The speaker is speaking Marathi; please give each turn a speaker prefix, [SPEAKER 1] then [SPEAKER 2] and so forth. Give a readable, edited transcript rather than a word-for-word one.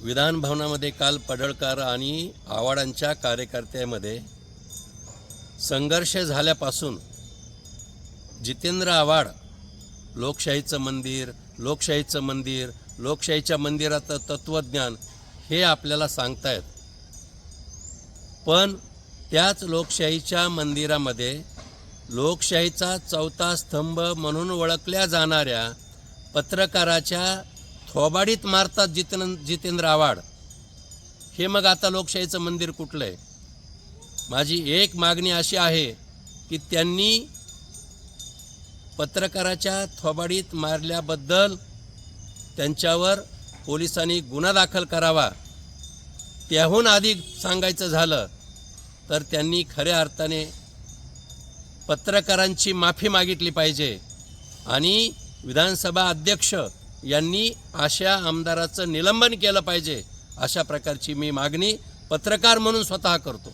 [SPEAKER 1] विधान भवनामध्ये काल पडळकर आणि आव्हाडांच्या कार्यकर्त्यांमध्ये संघर्ष झाल्यापासून जितेंद्र आव्हाड लोकशाहीचं मंदिर, लोकशाहीच्या मंदिराचं तत्त्वज्ञान हे आपल्याला सांगतायत, पण त्याच लोकशाहीच्या मंदिरामध्ये लोकशाहीचा चौथा स्तंभ म्हणून ओळखल्या जाणाऱ्या पत्रकाराच्या थोबाडीत मारतात जितेंद्र आव्हाड. हे मग आता लोकशाहीचं मंदिर कुठलं आहे? माझी एक मागणी अशी आहे की त्यांनी पत्रकाराच्या थोबाडीत मारल्याबद्दल त्यांच्यावर पोलिसांनी गुन्हा दाखल करावा. त्याहून अधिक सांगायचं झालं तर त्यांनी खऱ्या अर्थाने पत्रकारांची माफी मागितली पाहिजे आणि विधानसभा अध्यक्ष यांनी अशा आमदाराचं निलंबन केलं पाहिजे. अशा प्रकारची मी मागणी पत्रकार म्हणून स्वतः करतो.